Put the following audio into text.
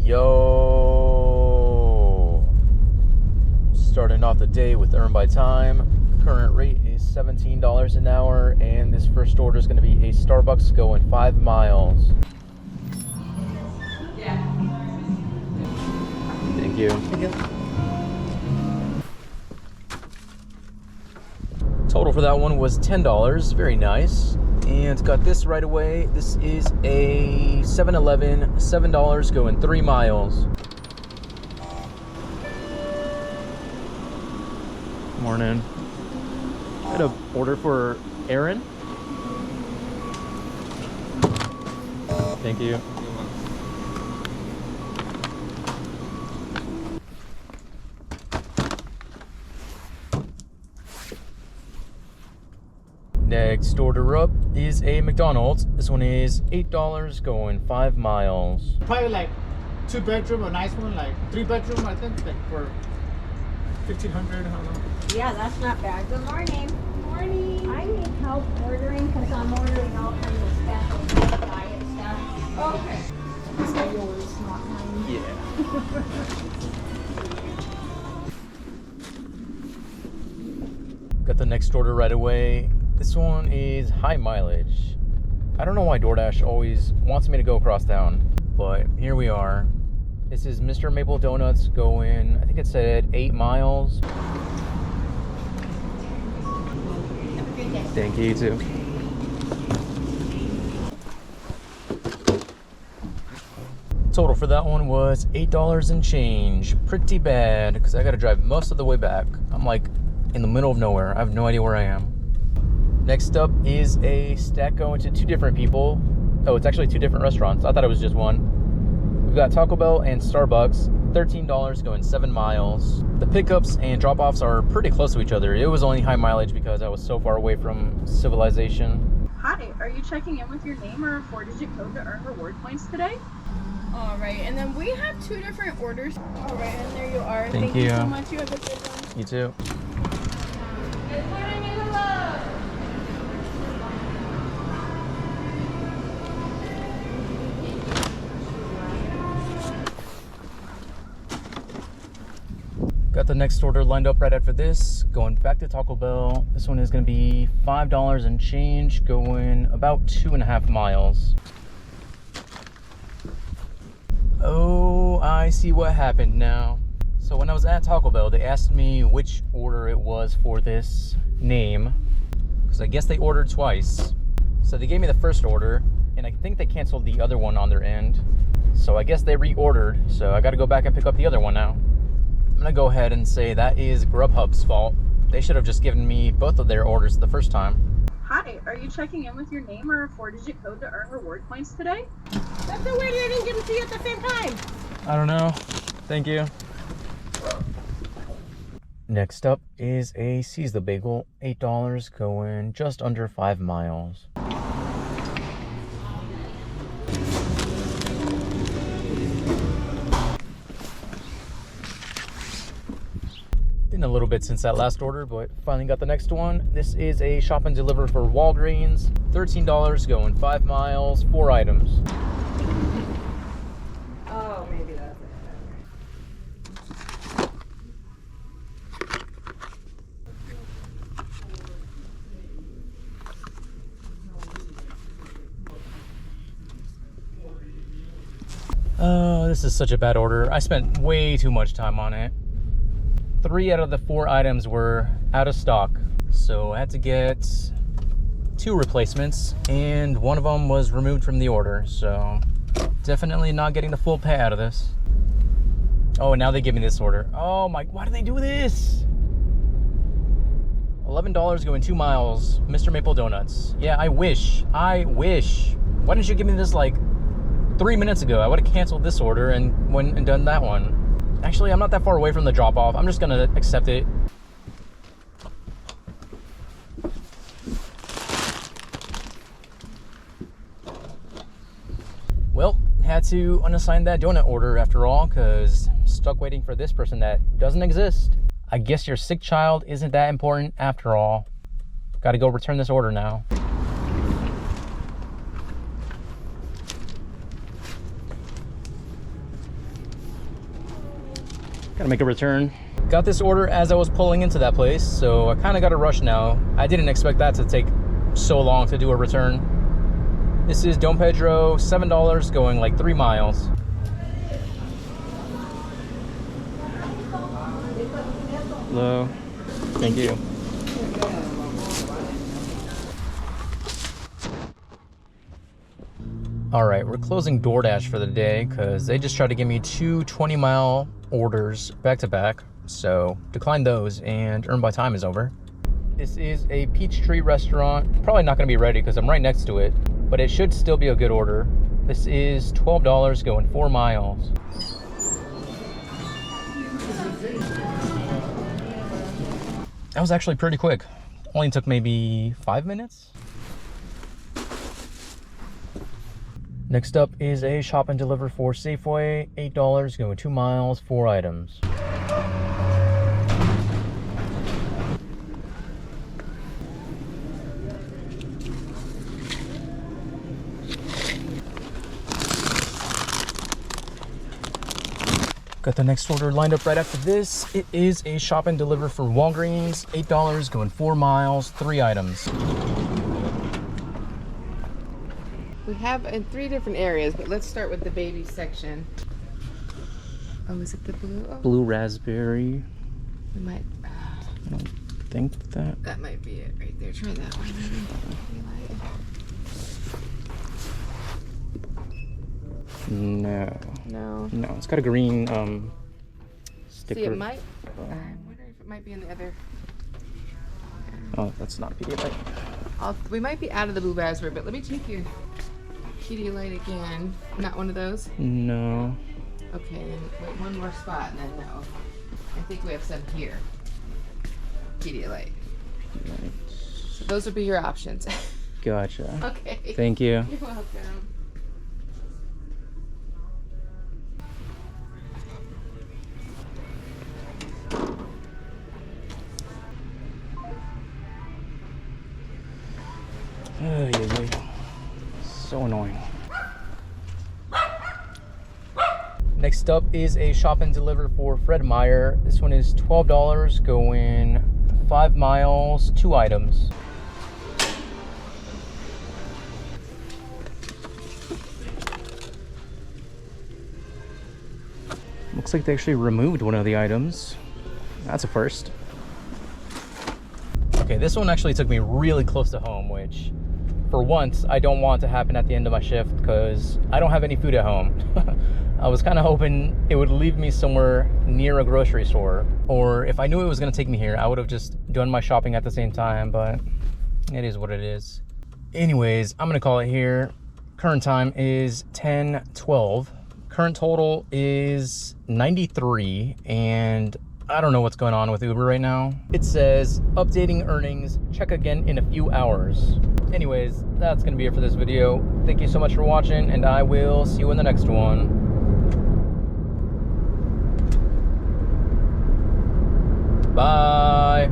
Yo, starting off the day with Earn by Time. Current rate is $17 an hour, and this first order is going to be a Starbucks going 5 miles. Yeah. Thank you. Thank you. Total for that one was $10. Very nice. And got this right away. This is a 7-Eleven, $7 going 3 miles. Morning. I had an order for Aaron. Thank you. Next order up is a McDonald's. This one is $8 going 5 miles. Probably like 2-bedroom, a nice one, like 3-bedroom, I think, like for $1,500, I don't know. Yeah, that's not bad. Good morning. Good morning. I need help ordering because I'm ordering all kinds of special diet stuff. Okay. So yours, not mine. Yeah. Got the next order right away. This one is high mileage. I don't know why DoorDash always wants me to go across town, but here we are. This is Mr. Maple Donuts going, I think it said 8 miles. Thank you, you too. Total for that one was $8 and change. Pretty bad, because I gotta drive most of the way back. I'm like in the middle of nowhere. I have no idea where I am. Next up is a stack going to 2 different people. Oh, it's actually 2 different restaurants. I thought it was just one. We've got Taco Bell and Starbucks, $13 going 7 miles. The pickups and drop-offs are pretty close to each other. It was only high mileage because I was so far away from civilization. Hi, are you checking in with your name or a 4-digit code to earn reward points today? All right, and then we have 2 different orders. All right, and there you are. Thank you so much. You have a good one. You too. Good morning, Isabella. Got the next order lined up right after this. Going back to Taco Bell. This one is going to be $5 and change, going about 2.5 miles. Oh, I see what happened now. So when I was at Taco Bell, they asked me which order it was for this name, because I guess they ordered twice. So they gave me the first order, and I think they canceled the other one on their end. So I guess they reordered, so I got to go back and pick up the other one now. I'm gonna go ahead and say that is Grubhub's fault. They should have just given me both of their orders the first time. Hi, are you checking in with your name or a 4-digit code to earn reward points today? That's so weird. I didn't give them to you at the same time. I don't know. Thank you. Next up is a Seize the Bagel, $8 going just under 5 miles. Been a little bit since that last order, but finally got the next one. This is a shop and deliver for Walgreens, $13 going 5 miles, 4 items. Oh, maybe that's it. Oh, this is such a bad order. I spent way too much time on it. 3 out of the 4 items were out of stock, so I had to get 2 replacements, and one of them was removed from the order, so definitely not getting the full pay out of this. Oh, and now they give me this order. Oh my, why do they do this? $11 going 2 miles, Mr. Maple Donuts. Yeah, I wish. Why didn't you give me this like 3 minutes ago? I would have canceled this order and went and done that one. Actually, I'm not that far away from the drop-off. I'm just gonna accept it. Well, had to unassign that donut order after all, because I'm stuck waiting for this person that doesn't exist. I guess your sick child isn't that important after all. Gotta go return this order now. Gotta make a return. Got this order as I was pulling into that place, so I kind of got a rush now. I didn't expect that to take so long to do a return. This is Don Pedro, $7, going like 3 miles. Hello. Thank you. All right, we're closing DoorDash for the day because they just tried to give me 2 20-mile orders back to back. So decline those and earn by time is over. This is a Peachtree restaurant. Probably not gonna be ready because I'm right next to it, but it should still be a good order. This is $12 going 4 miles. That was actually pretty quick. Only took maybe 5 minutes. Next up is a shop and deliver for Safeway, $8 going 2 miles, 4 items. Got the next order lined up right after this. It is a shop and deliver for Walgreens, $8 going 4 miles, 3 items. We have in 3 different areas, but let's start with the baby section. Oh, is it the blue? Oh, Blue raspberry. we might. I don't think that. That might be it right there. Try that one. No. No. No, it's got a green sticker. See, it might. I'm wondering if it might be in the other. Oh, that's not Pedialyte. We might be out of the blue raspberry, but let me check your Pedialyte again. Not one of those? No. Okay, then wait one more spot and then no. I think we have some here. Pedialyte. So those would be your options. Gotcha. Okay. Thank you. You're welcome. So annoying. Next up is a shop and deliver for Fred Meyer. This one is $12 going 5 miles, 2 items. Looks like they actually removed one of the items. That's a first. Okay, this one actually took me really close to home, which for once I don't want to happen at the end of my shift because I don't have any food at home. I was kind of hoping it would leave me somewhere near a grocery store, or if I knew it was going to take me here, I would have just done my shopping at the same time, but it is what it is. Anyways, I'm going to call it here. Current time is 10:12. Current total is 93, and I don't know what's going on with Uber right now. It says updating earnings, check again in a few hours. Anyways, that's gonna be it for this video. Thank you so much for watching, and I will see you in the next one. Bye.